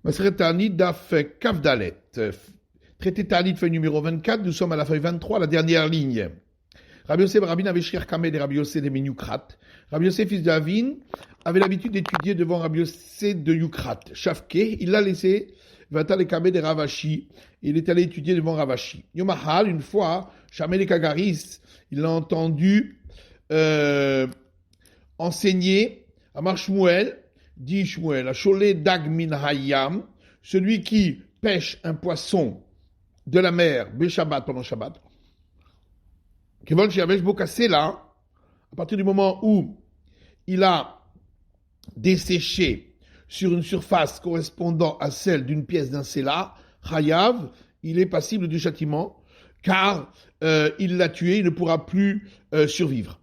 Maseret Ta'anit Daf Kavdalet. Traité Ta'anit feuille numéro 24, nous sommes à la feuille 23, la dernière ligne. Rabbi Yosef Rabin avait Shrir Kamed et Rabbi Yosef de Menyukrat. Rabbi Yosef, fils de Avin, avait l'habitude d'étudier devant Rabbi Yosef de Yukrat. Shafke, il l'a laissé, Vatal et Kamed et Ravashi. Il est allé étudier devant Ravashi. Yomahal, une fois, Shamel et Kagaris, il l'a entendu enseigner à Marshmuel, dit Shmuel, à Sholé Dag Min Hayam, celui qui pêche un poisson de la mer, Beshabbat, pendant Shabbat. Kevon Shiavesh Bokassé là, à partir du moment où il a desséché sur une surface correspondant à celle d'une pièce d'un Sela, Chayav, il est passible du châtiment, car il l'a tué, il ne pourra plus survivre.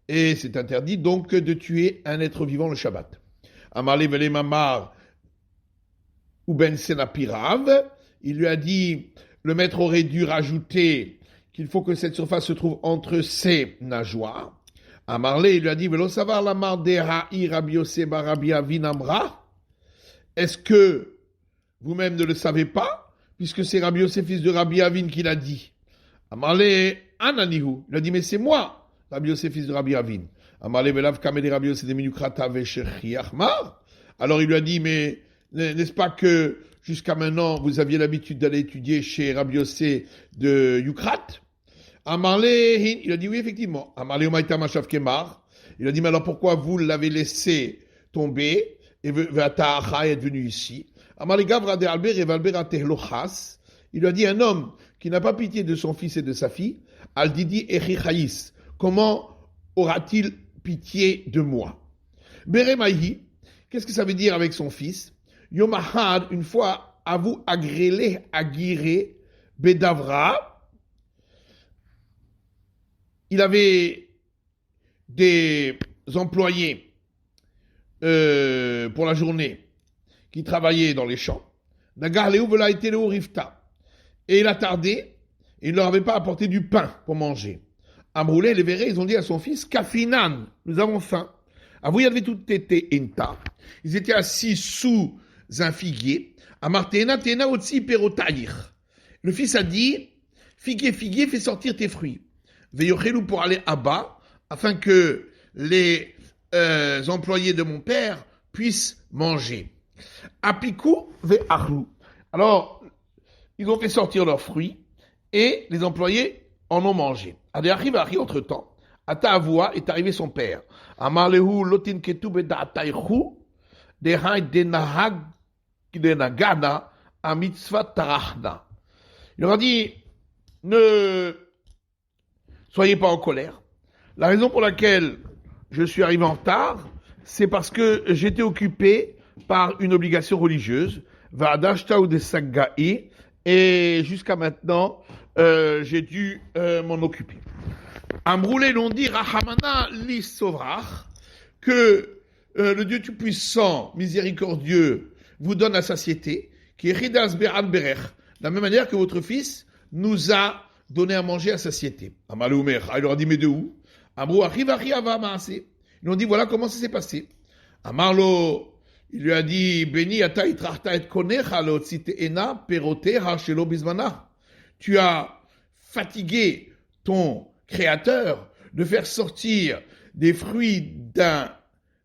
Et c'est interdit donc de tuer un être vivant le Shabbat. Amarle Vele Mamar ou Ben Senapirav, il lui a dit, le maître aurait dû rajouter qu'il faut que cette surface se trouve entre ses nageoires. Amarle, il lui a dit, Velo Savar Lamar Deha'i Rabbi Yosef Rabbi Avin Amra. Est-ce que vous-même ne le savez pas, puisque c'est Rabbi Yosef, fils de Rabbi Avin, qui l'a dit. Amarle Ananihu, il a dit, mais c'est moi, Rabbi Yosef, fils de Rabbi Avin. Amarle Velav Kamed Rabbi Yosef de Menyukrata Veshechi Achmar. Alors il lui a dit, mais n'est-ce pas que jusqu'à maintenant, vous aviez l'habitude d'aller étudier chez Rabbi Yosef de Yukrat? Amarle, il a dit oui, effectivement. Amarle Omaïta Mashav Kemar. Il a dit, mais alors pourquoi vous l'avez laissé tomber et Vata Acha est venu ici? Amarle Gavra de Albert et Valber Atehlochas. Il lui a dit, un homme qui n'a pas pitié de son fils et de sa fille, Al Didi Echi Chaïs. Comment aura-t-il pitié de moi? Beremaïhi. Qu'est-ce que ça veut dire avec son fils? Yomahad, une fois, à vous agrélé, agiré, Bedavra. Il avait des employés pour la journée qui travaillaient dans les champs. Nagarleu vela été le rifta. Et il a tardé, et il ne leur avait pas apporté du pain pour manger. Amroulé, les verrés, ils ont dit à son fils, Kafinan, nous avons faim. Avou, il avait tout été inta. Ils étaient assis sous un figuier. Amartena, tena, otsi, perotaïr. Le fils a dit, figuier, figuier, fais sortir tes fruits. Veyochelu pour aller à bas, afin que les employés de mon père puissent manger. Apiku ve'achlu. Alors, ils ont fait sortir leurs fruits, et les employés en ont mangé. Arrive entre-temps. Ata Avoua est arrivé son père. Amarlehu lotin ketu beda'ataychu dehaï denahag denagana a mitzvah tarachna. Il leur a dit, ne soyez pas en colère. La raison pour laquelle je suis arrivé en retard, c'est parce que j'étais occupé par une obligation religieuse, Va'adashta ou de Sagga'i, et jusqu'à maintenant, j'ai dû m'en occuper. Amroulé l'ont dit, Rahamana li sovrach, que le Dieu Tout-Puissant, miséricordieux, vous donne la satiété, qui est Ridas Be'an Berech, de la même manière que votre fils nous a donné à manger à satiété. Amaloumer, il leur a dit, mais de où? Amrou Arrivari Avamase. Ils ont dit, voilà comment ça s'est passé. Amarlo, il lui a dit, Beni ata itrachta et konecha lo tzite ena peroteha shelo bizmana. Tu as fatigué ton créateur de faire sortir des fruits d'un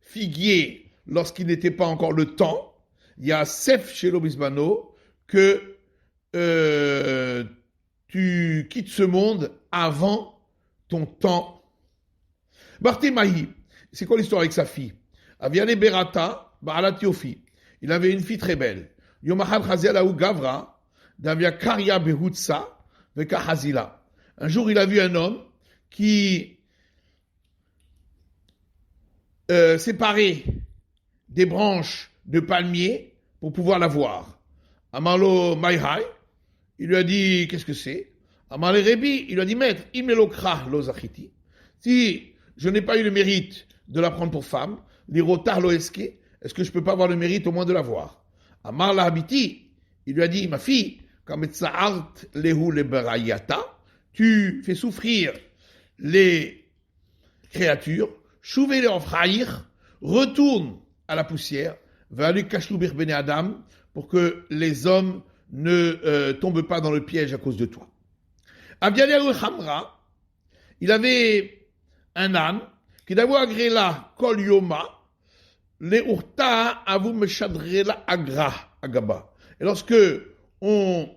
figuier lorsqu'il n'était pas encore le temps. Il y a Sef shelo bizmano que tu quittes ce monde avant ton temps. Barthémaï, c'est quoi l'histoire avec sa fille? Aviane Berata, Ba'ala Tiofi. Il avait une fille très belle. Yomahal Chazialahu Gavra, Davia Karia Behutsa, Veka Hazila. Un jour, il a vu un homme qui séparait des branches de palmier pour pouvoir la voir. Amalo Maihai, il lui a dit, qu'est-ce que c'est? Amale Rebi, il lui a dit, maître, Imelokra lo zachiti. Si je n'ai pas eu le mérite de la prendre pour femme, l'irotar lo eske, est-ce que je peux pas avoir le mérite au moins de la voir? Amar la habiti, il lui a dit, ma fille, kametsaart lehu leberayata, tu fais souffrir les créatures, chouvé les enfraïr, retourne à la poussière, va lui kashloubir bene adam, pour que les hommes ne tombent pas dans le piège à cause de toi. Abiyahu Hamra, il avait un âne qui d'abord agrela kol yoma le urta avu meshadrela agra agaba. Et lorsque on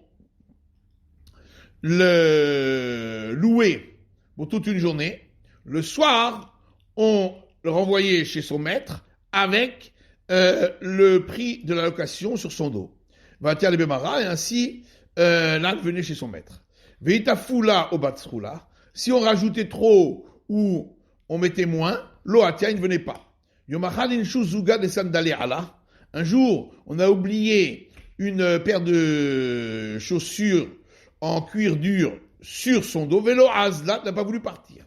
le louait pour toute une journée, le soir, on le renvoyait chez son maître avec le prix de la location sur son dos. Vatia le Bemara, et ainsi l'âne venait chez son maître. Veita fula au batsrula, si on rajoutait trop ou on mettait moins, l'oatia, il ne venait pas. Yomachad inshuzuga de sandali ala. Un jour, on a oublié une paire de chaussures en cuir dur sur son dos. Vélo azla n'a pas voulu partir.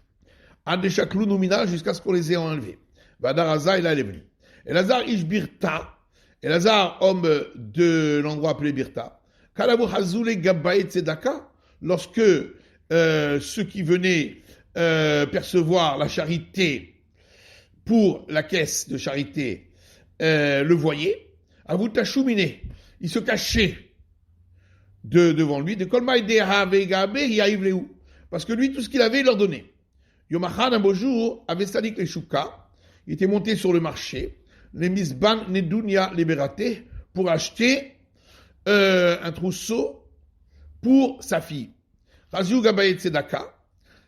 Adeshaklou noumina jusqu'à ce qu'on les ait enlevés. Vadaraza, il est venu. Elazar ishbirta, Elazar, homme de l'endroit appelé Birta, Kalabu Hazoule Gabbaï Tzedaka, lorsque ceux qui venaient percevoir la charité pour la caisse de charité le voyaient, Avou Tachouminé, il se cachait devant lui, de Kolmaï Deha Vegabe, Yaïvleou, parce que lui, tout ce qu'il avait, il leur donnait. Yomachan, un beau jour, avait Sadik les Chouka, il était monté sur le marché, les Misban Nedounia Liberaté, pour acheter un trousseau pour sa fille. Raziou Gabaye Tzedaka,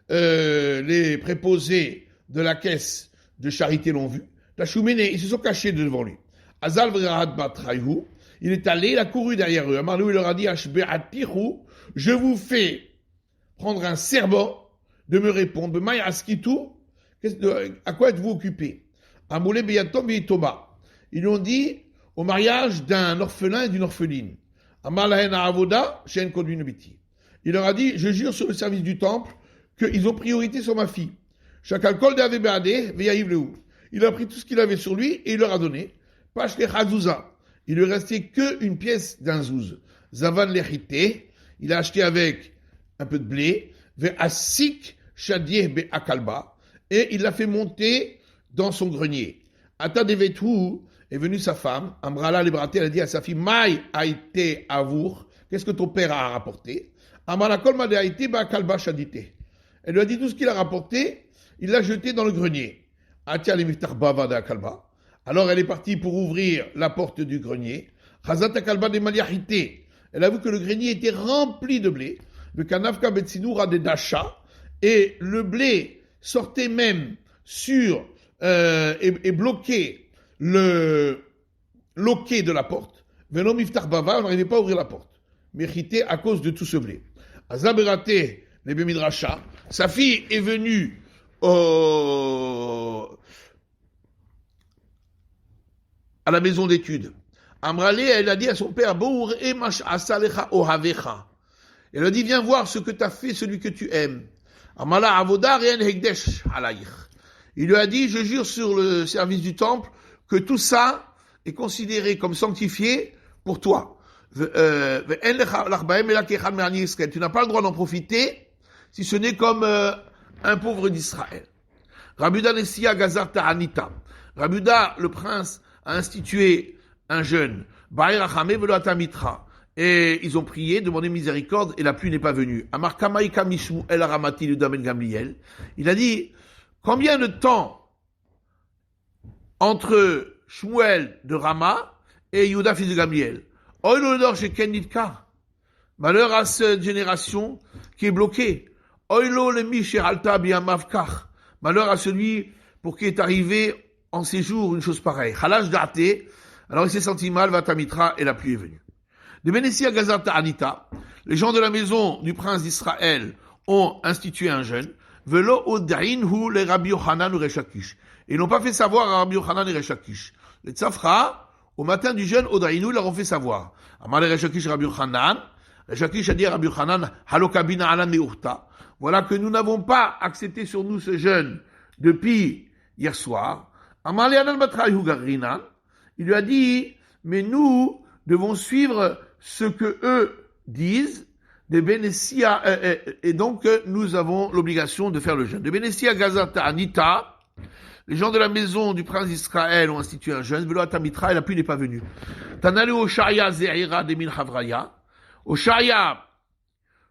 les préposés de la caisse de charité l'ont vu. Tachouméné, ils se sont cachés devant lui. Azal Vrahad Batraïhou, il est allé, il a couru derrière eux. Amarlou, il leur a dit, Ashbe'atirou, je vous fais prendre un serment de me répondre. Maï Askitou, à quoi êtes-vous occupé? Amoulé Beyatom Beytoma. Ils lui ont dit au mariage d'un orphelin et d'une orpheline. Amalahena Avoda, Shen Kodvinobiti. Il leur a dit, je jure sur le service du temple qu'ils ont priorité sur ma fille. Chakalkol de Avebeade, Veyaïvleou. Il a pris tout ce qu'il avait sur lui et il leur a donné. Pash le Hazouza. Il lui restait qu'une pièce d'un zouz. Zavan Lechite. Il a acheté avec un peu de blé. Ve Asik Shadieh Be Akalba. Et il l'a fait monter dans son grenier. Ata Devetou est venue sa femme. Amrala Libraté, elle a dit à sa fille, Maï a été avour. Qu'est-ce que ton père a rapporté? Amrala Kolma de Haïté Ba Akalba Shadité. Elle lui a dit tout ce qu'il a rapporté, il l'a jeté dans le grenier. Atia Limitar Bava de Akalba. Alors elle est partie pour ouvrir la porte du grenier. Chazat Akalba de Maliahité. Elle a vu que le grenier était rempli de blé. Le Kanavka Betsinoura de Dacha. Et le blé sortait même sur et bloquait le loquet de la porte. Venom Iftar Bava, on n'arrivait pas à ouvrir la porte. Mérité à cause de tout ce blé. Azaberaté, les Bemidracha. Sa fille est venue à la maison d'études. Amrale, elle a dit à son père, Bour emash asalecha ohavecha. Elle a dit, viens voir ce que t'as fait, celui que tu aimes. Amala avoda rien hegdesh alayich. Il lui a dit, je jure sur le service du temple que tout ça est considéré comme sanctifié pour toi. Tu n'as pas le droit d'en profiter si ce n'est comme un pauvre d'Israël. Rabuda Nessia Gazar Ta'anita. Rabuda, le prince, a institué un jeûne. Et ils ont prié, demandé miséricorde, et la pluie n'est pas venue. Il a dit, combien de temps entre Shmuel de Rama et Yehuda fils de Gamliel? Malheur à cette génération qui est bloquée. Malheur à celui pour qui est arrivé en ces jours une chose pareille. Alors il s'est senti mal, Vatamitra, et la pluie est venue. De Benessia Gazata Anita, les gens de la maison du prince d'Israël ont institué un jeûne. Velo Odainhu le Rabbi Yochanan ou Reshakish. Et ils n'ont pas fait savoir à Rabbi Yochanan et Reshakish. Les Tzafra, au matin du jeûne, Odainhu leur ont fait savoir. Amar le Reshakish Rabbi Yochanan. Reshakish a dit à Rabbi Yochanan, Halokabina Alan Meurta. Voilà que nous n'avons pas accepté sur nous ce jeûne depuis hier soir. Amar le Anan Batraïhu Garinan. Il lui a dit, mais nous devons suivre ce que eux disent, de Benessia, et donc nous avons l'obligation de faire le jeûne. De Benessia Gazata Anita, les gens de la maison du prince d'Israël ont institué un jeûne, Velo Atamitra, et la pluie n'est pas venue. Tanale Oshaya Ze'ira Demin Havraya. Oshaya,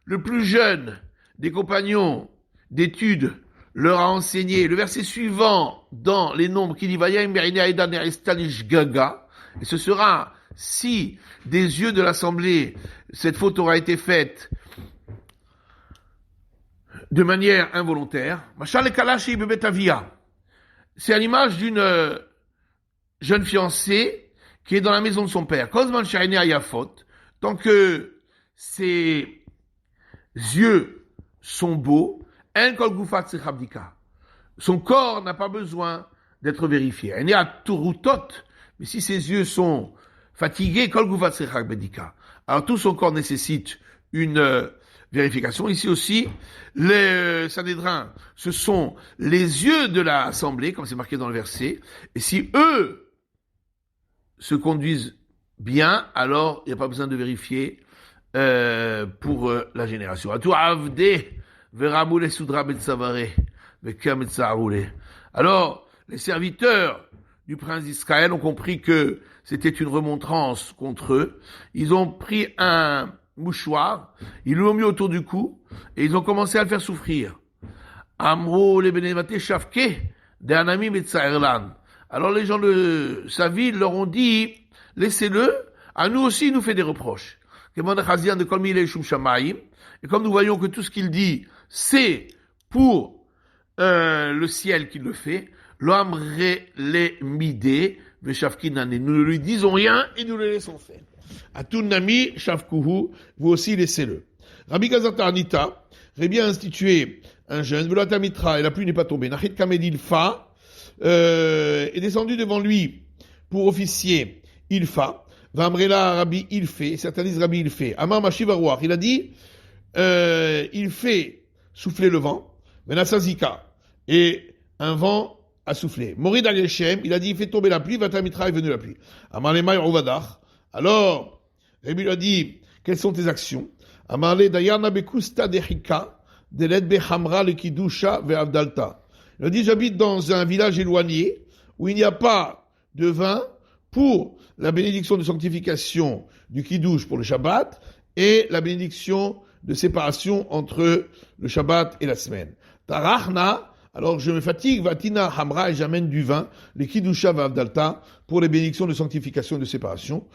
le plus jeune des compagnons d'études, leur a enseigné le verset suivant dans les nombres qui dit Vayim Berine Aedan Erestalish Gaga. Et ce sera, si des yeux de l'assemblée, cette faute aura été faite de manière involontaire. Machal Kalashi Bebetavia. C'est à l'image d'une jeune fiancée qui est dans la maison de son père. Kozman Shaine Ayafot. Tant que ses yeux sont beaux, En Kol Gufat Sechabdika. Son corps n'a pas besoin d'être vérifié. Elle n'est à Turutot. Mais si ses yeux sont fatigués, Kol Gufat Sechabdika. Alors tout son corps nécessite une vérification. Ici aussi, les Sanhédrins, ce sont les yeux de l'assemblée, comme c'est marqué dans le verset. Et si eux se conduisent bien, alors il n'y a pas besoin de vérifier pour la génération. Alors, les serviteurs du prince d'Israël ont compris que c'était une remontrance contre eux. Ils ont pris un mouchoir, ils l'ont mis autour du cou, et ils ont commencé à le faire souffrir. Amro le benevate shavke de anami metzaerlan. Alors les gens de sa ville leur ont dit, laissez-le, à nous aussi il nous fait des reproches. Et comme nous voyons que tout ce qu'il dit, c'est pour le ciel qu'il le fait, l'homme les midé, nous ne lui disons rien et nous le laissons faire. Atunami shavkuhu, vous aussi laissez-le. Rabbi Gazata Anita, Rabbi a institué un jeûne, Velata Mitra, et la pluie n'est pas tombée. Nachit Kamed Ilfa est descendu devant lui pour officier Ilfa. Vamrela Rabbi Ilfé, certains disent Rabbi Ilfé. Amar Mashivarouach, il a dit, il fait souffler le vent, Venasazika, et un vent a soufflé. Morid al-Yeshem, il a dit, il fait tomber la pluie, Vatamitra est venu la pluie. Amar Lemay Rovadach, alors, Rabbi lui a dit, quelles sont tes actions? Amar le Dayana Bekusta Dechika, Deled Bechamra le Kidusha Ve'avdalta. Il a dit, j'habite dans un village éloigné, où il n'y a pas de vin pour la bénédiction de sanctification du Kiddush pour le Shabbat, et la bénédiction de séparation entre le Shabbat et la semaine. Tarachna, alors je me fatigue, Vatina Hamra, et j'amène du vin, le Kiddusha Vavdalta, pour les bénédictions de sanctification et de séparation.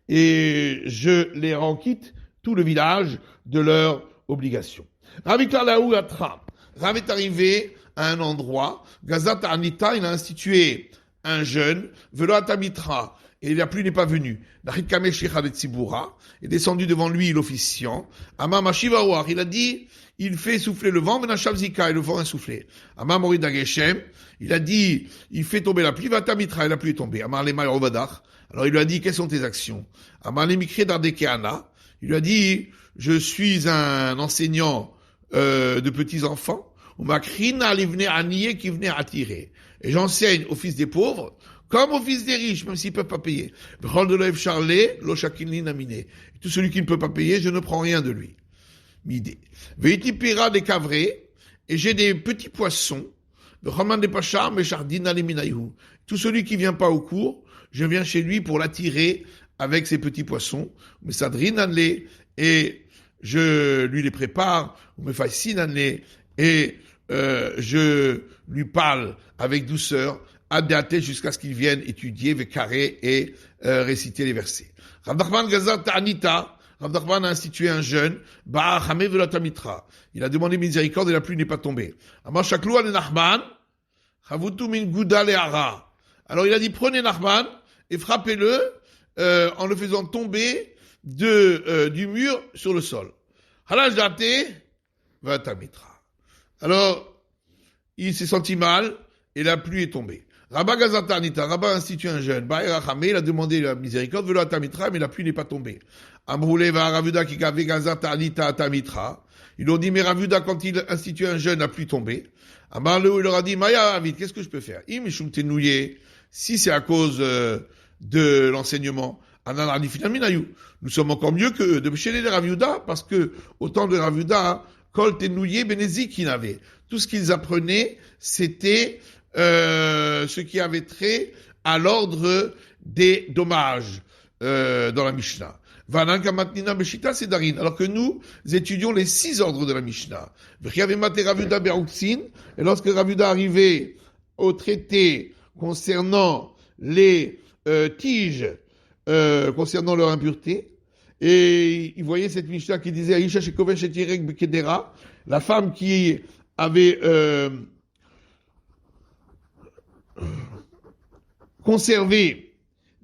Et je les rends quitte, tout le village, de leur obligation. Rav est arrivé à un endroit, Gazat Anita, il a institué un jeûne, Velo Atamitra, et la pluie n'est pas venue. Est descendu devant lui l'officiant. Amar Mashivarouach, il a dit, il fait souffler le vent, Menachavzika, et le vent a soufflé. Amar Morid Ageshem, il a dit, il fait tomber la pluie, Vatamitra, et la pluie est tombée. Amar Lemay Rovadach, alors il lui a dit, quelles sont tes actions? Amar Lemikre Dardekeana, il lui a dit, je suis un enseignant de petits enfants. Umakrina livne aniye qui venait attirer. Et j'enseigne aux fils des pauvres, comme aux fils des riches, même s'ils ne peuvent pas payer. Tout celui qui ne peut pas payer, je ne prends rien de lui. Midé. Veitipira des cavrés, et j'ai des petits poissons. Tout celui qui vient pas au cours, je viens chez lui pour l'attirer avec ces petits poissons. Et je lui les prépare, et je lui parle avec douceur, jusqu'à ce qu'il vienne étudier, carré et réciter les versets. Rav Nachman Gazat Anita, Rav Nachman a institué un jeûne, il a demandé miséricorde et la pluie n'est pas tombée. Alors il a dit, prenez Nachman et frappez-le en le faisant tomber du mur sur le sol. Alors, il s'est senti mal et la pluie est tombée. Rabba Gazata Anita, Rabba a institué un jeûne. Il a demandé la miséricorde, Velo Atamitra, mais la pluie n'est pas tombée. Amroulé va Ravuda qui gave Gazata Anita Atamitra. Ils ont dit, mais Ravuda, quand il a institué un jeûne, la pluie tombée. Amarleu, il leur a dit, Maya Ravid, qu'est-ce que je peux faire? Si c'est à cause de l'enseignement, nous sommes encore mieux que eux. De chez les Ravuda, parce que, au temps de Ravuda, Kol tenouye benezik il avait. Tout ce qu'ils apprenaient, c'était ce qui avait trait à l'ordre des dommages dans la Mishnah. Vananka matnina beshita sedarin. Alors que nous étudions les 6 ordres de la Mishnah. Et lorsque Ravuda arrivait au traité concernant les tiges, concernant leur impureté, et il voyait cette Mishnah qui disait Aisha shekovesh et tirek bekedera, la femme qui avait conservé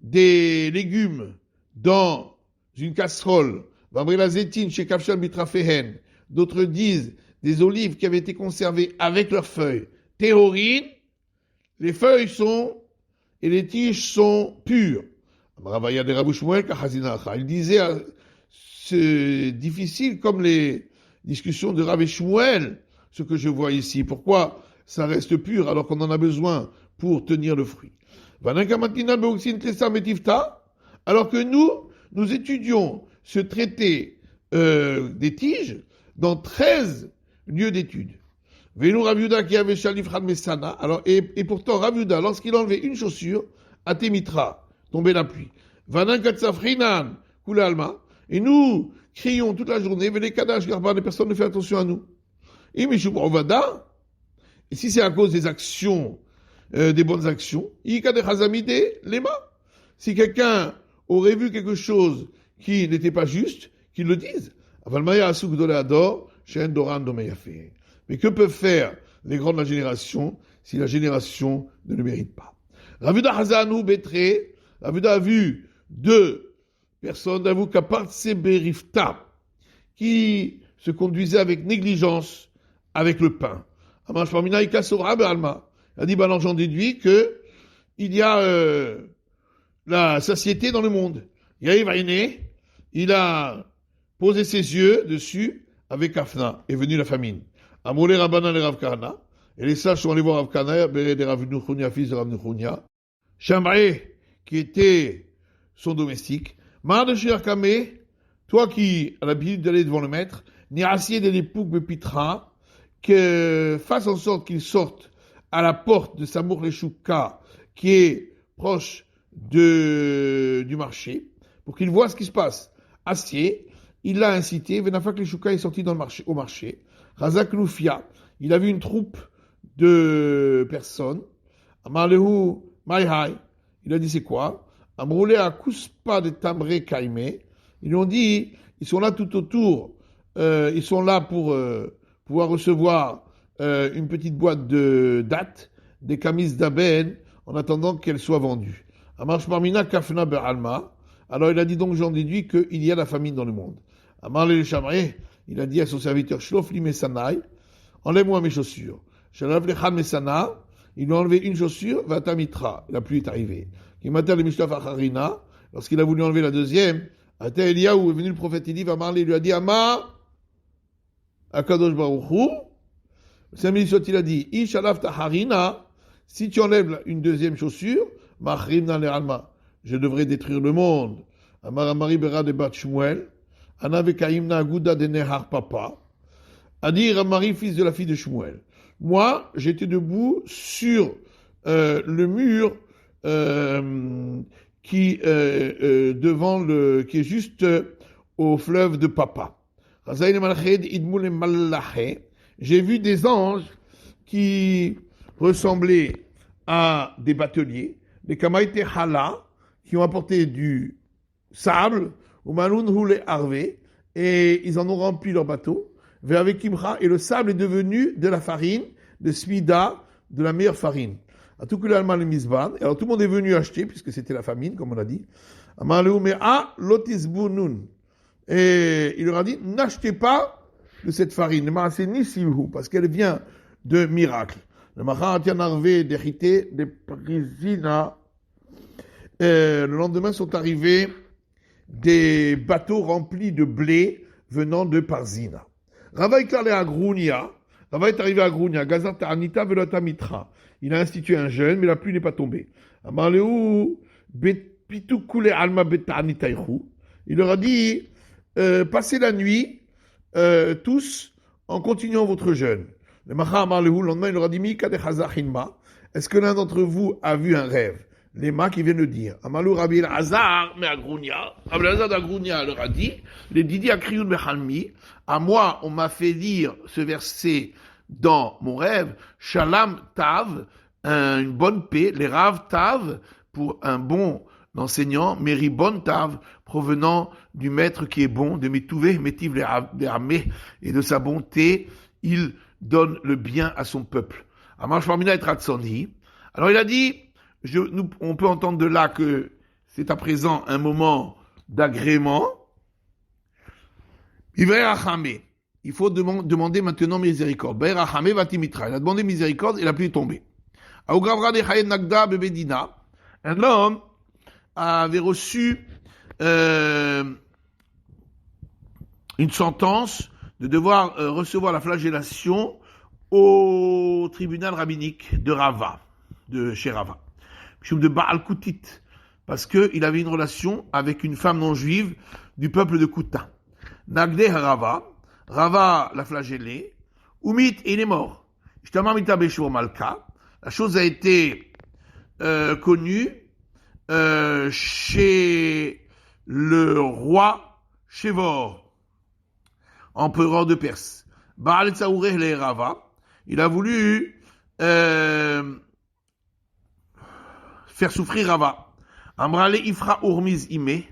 des légumes dans une casserole, d'autres disent des olives qui avaient été conservées avec leurs feuilles, théorine, les feuilles sont et les tiges sont pures. Il disait, c'est difficile comme les discussions de Rav et Shmuel, ce que je vois ici. Pourquoi ça reste pur alors qu'on en a besoin pour tenir le fruit? Alors que nous étudions ce traité des tiges dans 13 lieux d'études. Alors, et pourtant, Rav Yehuda, lorsqu'il enlevait une chaussure, Atemitra, tombait la pluie. Et nous crions toute la journée, les personnes ne font attention à nous. Et si c'est à cause des actions, des bonnes actions, si quelqu'un aurait vu quelque chose qui n'était pas juste, qu'il le dise. Mais que peuvent faire les grands de la génération si la génération ne le mérite pas? Ravuda Hazanu Betre, Ravuda a vu 2 personnes, d'avou Berifta, qui se conduisaient avec négligence avec le pain. Il a dit, alors j'en déduis que il y a la satiété dans le monde. Il a posé ses yeux dessus avec Afna, est venue la famine. Amoulé Rabbanan et Rav Kahana, et les sages sont allés voir Rav Kahana, de Rav Nuchunia, fils de Rav Nuchunia, Shamraé, qui était son domestique, Mar de Shirkame, toi qui as l'habitude d'aller devant le maître, ni assied de l'époux Bepitra, que fasse en sorte qu'il sorte à la porte de Samour Leshuka, qui est proche du marché, pour qu'il voit ce qui se passe. Assied, il l'a incité, Venafak Leshuka est sorti au marché, Razak Loufia, il a vu une troupe de personnes, Amarlehu Maihai, il a dit c'est quoi? Amroulé à Kuspa de Tamré Kaime, ils lui ont dit, ils sont là tout autour, ils sont là pour pouvoir recevoir une petite boîte de dattes, des camis d'aben, en attendant qu'elles soient vendues. Amar Shmarmina Kafna Be'alma, alors il a dit donc j'en déduis qu'il y a la famine dans le monde. Amar le Shamré, il a dit à son serviteur, Shlof li mesanai, enlève-moi mes chaussures. Shalav lechan mesana, il lui a enlevé une chaussure, vatamitra, la pluie est arrivée. Kimater le mishlaf acharina, lorsqu'il a voulu enlever la deuxième, Ata Eliyahu est venu le prophète Eli, va parler, il lui a dit, Ama, Akadosh Baruch Hu, Saint Milisot, il a dit, Ishalav taharina, si tu enlèves une deuxième chaussure, Machrim dans les alma, je devrais détruire le monde. Amar Amari Bera de Bat Shmuel, Anavekaimna Aguda de Nehar Papa, a dit Ramari, fils de la fille de Shmuel. Moi, j'étais debout sur le mur qui est juste au fleuve de Papa. J'ai vu des anges qui ressemblaient à des bateliers, des kamaïte hala, qui ont apporté du sable, ou maloun houle harvé, et ils en ont rempli leur bateau. Et le sable est devenu de la farine, de smida, de la meilleure farine. À tout le monde est venu acheter, puisque c'était la famine, comme on a dit. Et il leur a dit, n'achetez pas de cette farine, parce qu'elle vient de miracle. Le lendemain sont arrivés des bateaux remplis de blé venant de Parzina. Rava est allé à Grounia. Rava est arrivé à Grounia. Gazat Anita Velota Mitra. Il a institué un jeûne, mais la pluie n'est pas tombée. Amarleu Pitu Kule Alma Beta Anitaichu. Il leur a dit passez la nuit tous en continuant votre jeûne. Le lendemain, il leur a dit, Mika de Chazachinma, est-ce que l'un d'entre vous a vu un rêve? Les mains qui viennent de dire. Amalou Rabbi El-Hazar, mais Agrounia. Rabbi El-Hazar d'Agrounia leur a dit, les Didi Akriyun Bechalmi, à moi, on m'a fait lire ce verset dans mon rêve, Shalom Tav, une bonne paix, les Rav Tav, pour un bon enseignant, Meribon Tav, provenant du maître qui est bon, de Mitouvé, Métiv les Ramé, et de sa bonté, il donne le bien à son peuple. Amar Shmarmina et Ratzoni. Alors il a dit, on peut entendre de là que c'est à présent un moment d'agrément. Il faut demander maintenant miséricorde. Il a demandé miséricorde et la pluie est tombée. Un homme avait reçu une sentence de devoir recevoir la flagellation au tribunal rabbinique de Rava, de chez Rava. De Baal Koutit, parce qu'il avait une relation avec une femme non juive du peuple de Kouta. Nagde Rava, Rava l'a flagellé, Umit, et il est mort. Malka, la chose a été connue chez le roi Shevor, empereur de Perse. Baal Tsaoureh le Rava, il a voulu faire souffrir Rava. Amrale Ifra Urmiz Ime.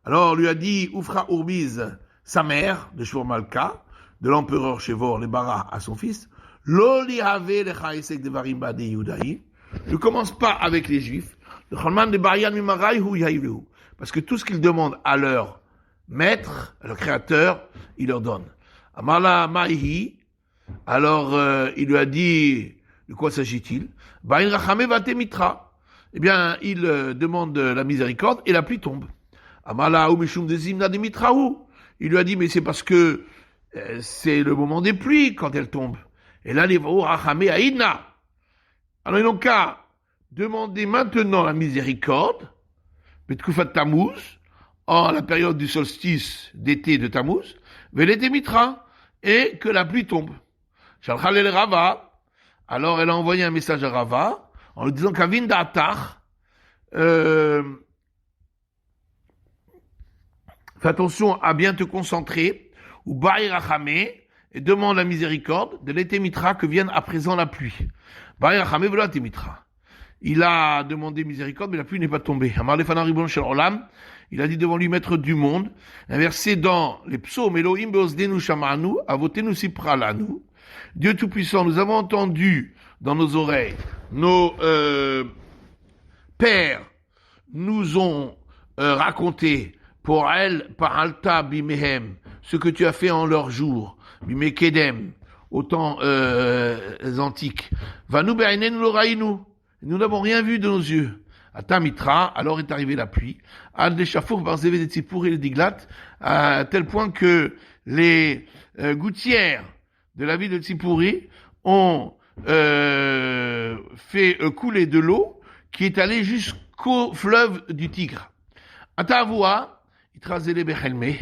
Alors, lui a dit Ufra Urmiz, sa mère, de Shvor Malka, de l'empereur Shevor, le Bara, à son fils. Loli have le Chaesek de Varimba de Yudaï. Ne commence pas avec les Juifs. Le Chalman de Barian Mimarai hu Yahilu. Parce que tout ce qu'ils demandent à leur maître, à leur créateur, il leur donne. Amala Maihi. Alors, il lui a dit, de quoi s'agit-il? Bain Rachame Vate Mitra. Eh bien, il demande la miséricorde et la pluie tombe. Amala ou Mishum de Zimna de Mitraou. Il lui a dit, mais c'est parce que c'est le moment des pluies quand elles tombent. Et là, les Vaou Rachame Aïdna. Alors, ils n'ont qu'à demander maintenant la miséricorde, Betkufat Tammuz, en la période du solstice d'été de Tammuz, Velete Mitra, et que la pluie tombe. Shalchal el Rava. Alors, elle a envoyé un message à Rava, en lui disant qu'Avin Da'atar, fais attention à bien te concentrer, ou Ba'i Rachame, et demande la miséricorde de l'été mitra que vienne à présent la pluie. Ba'i Rachame v'lo l'été mitra. Il a demandé miséricorde, mais la pluie n'est pas tombée. Amar lefana ribon shel olam, il a dit devant lui maître du monde, un verset dans les psaumes, Elohim be'ozdenu shama'anu, avotenu sipralanu. Dieu Tout-Puissant, nous avons entendu dans nos oreilles, nos pères nous ont raconté pour elle, par Alta Bimehem, ce que tu as fait en leur jour, Bimekedem, au temps antiques. Vanu be'ainen l'oraïnu, nous n'avons rien vu de nos yeux. Atamitra, alors est arrivée la pluie. Al deshafour barzeve de Tzipour et le Diglat, à tel point que les gouttières de la ville de Tzipouri ont fait couler de l'eau qui est allée jusqu'au fleuve du Tigre. Atavoua, Itrazele Bechelme,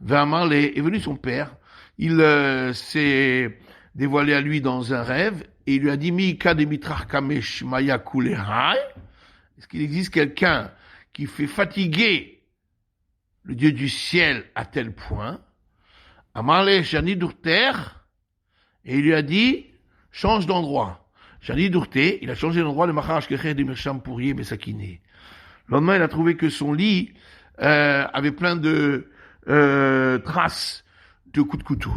Vermarle est venu son père, il s'est dévoilé à lui dans un rêve et il lui a dit Mika de Mitrach Kamesh Maya Kulehai. Est-ce qu'il existe quelqu'un qui fait fatiguer le Dieu du ciel à tel point? Amarle Shani Durter, et il lui a dit change d'endroit. Shani Durter, il a changé d'endroit, le Maharaj Kecher de Mirsham Pourrier Besakiné. Le lendemain, il a trouvé que son lit avait plein de traces de coups de couteau.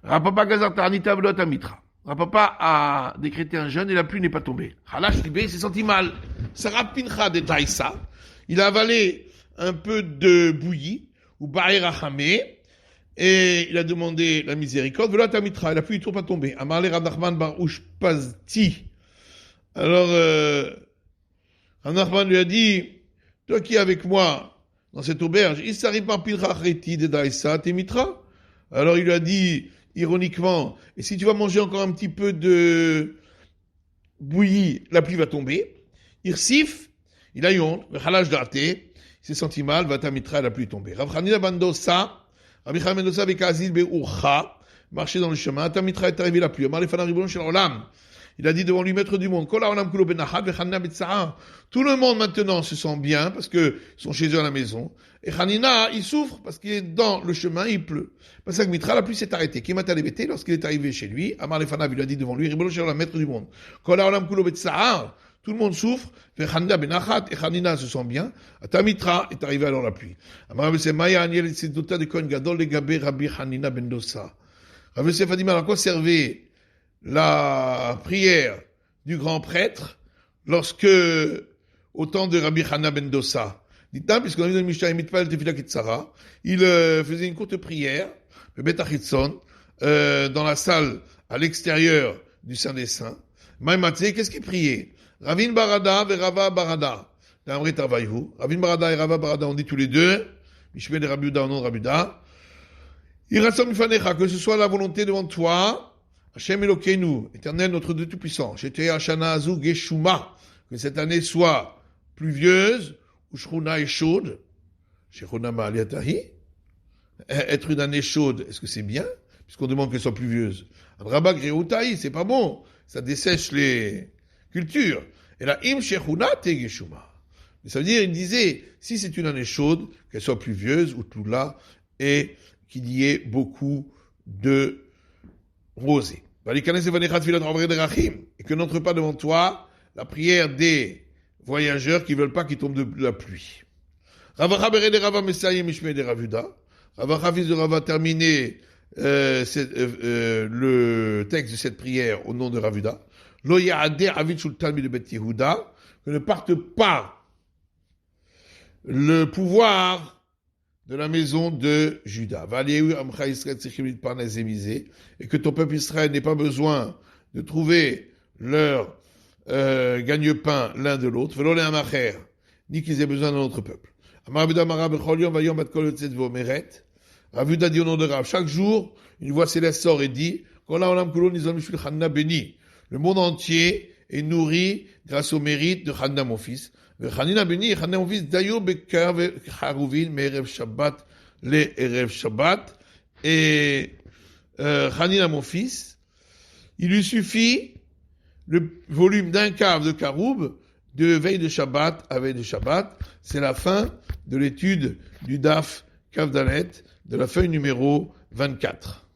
Rapapa Gazarta Anita Vlot Amitra. Rapapa a décrété un jeûne et la pluie n'est pas tombée. Halash Libé s'est senti mal. Sarah Pincha de Taïsa, il a avalé un peu de bouillie, ou Ba'i Rachame, et il a demandé la miséricorde. Vlot Amitra, et la pluie n'est toujours pas tombée. Amarle Rav Nachman Bar Ushpazti. Alors, Rav Nachman lui a dit, toi qui es avec moi dans cette auberge, il s'arrive par Pilrachreti de Daïsa, Temitra. Alors il lui a dit, ironiquement, et si tu vas manger encore un petit peu de bouillie, la pluie va tomber. Irsif, il a eu honte, le halaj d'arté, il s'est senti mal, va tamitra, la pluie est tombée. Rav Chanina Bandosa, Rabbi Chanina Mendoza avec Azil Be'urcha, marcher dans le chemin. Atamitra est arrivé la pluie. Amar lefanav ribono shel olam. Il a dit devant lui, maître du monde, Kol ha'olam kulo benachat vechanina betzara. Tout le monde maintenant se sent bien parce que ils sont chez eux à la maison. Et Hanina, il souffre parce qu'il est dans le chemin, il pleut. Parce que Mitra, la pluie s'est arrêtée. Kimata lebete, lorsqu'il est arrivé chez lui, Amar lefanav, il a dit devant lui, ribono shel olam, maître du monde, Kol ha'olam kulo betzara. Tout le monde souffre. Vechanina benachat, et Hanina se sent bien. Atamitra est arrivé alors la pluie. Amar Rabbi Maya aniel tzedota de Kohen Gadol legabe Rabbi Hanina ben Dosa. Rabbi Yosef a dit, mais à quoi servait la prière du grand prêtre lorsque, au temps de Rabbi Hanina ben Dosa, dites-nous, puisqu'on a vu dans le Mishnah, il faisait une courte prière, le Bet Achitzon, dans la salle à l'extérieur du Saint des Saints. Maïmatzé, qu'est-ce qu'il priait? Ravin Barada et Rava Barada. Ravin Barada et Rava Barada, on dit tous les deux, Mishmé de Rabbi Uda au nom de Rabbi Uda. Il rassemble Fanecha, que ce soit la volonté devant toi, Hashem Elokeinu, éternel notre Dieu tout-puissant, Shetei Hashana Azu Geshuma, que cette année soit pluvieuse, ou Shruna est chaude, Shechona Ma'aliatahi. Être une année chaude, est-ce que c'est bien? Puisqu'on demande qu'elle soit pluvieuse. Rabat Greutahi, c'est pas bon, ça dessèche les cultures. Et là, Im Shechuna Te Geshuma. Mais ça veut dire, il disait, si c'est une année chaude, qu'elle soit pluvieuse, ou tout là, et qu'il y ait beaucoup de rosée. Et que n'entre pas devant toi la prière des voyageurs qui ne veulent pas qu'il tombe de la pluie. Ravacha Bere de Rava Messaïe Mishmei de Ravuda. Ravacha fils de Rava terminé le texte de cette prière au nom de Ravuda. Lo ya'adeh avid shul talmid de Bet Yehuda. Que ne parte pas le pouvoir de la maison de Juda. Et que ton peuple Israël n'ait pas besoin de trouver leur gagne-pain l'un de l'autre, ni qu'ils aient besoin d'un autre peuple. Ravuda dit au nom de Rav, chaque jour, une voix céleste sort et dit, le monde entier est nourri grâce au mérite de Hanna mon fils. Hanina Beni, Hanna mon fils, Dayo Bekar Haruvin, Merev Shabbat, les Erev Shabbat. Et Hanina mon fils, il lui suffit le volume d'un cave de Karoub de veille de Shabbat à veille de Shabbat. C'est la fin de l'étude du Daf Kav Dalet, de la feuille numéro 24.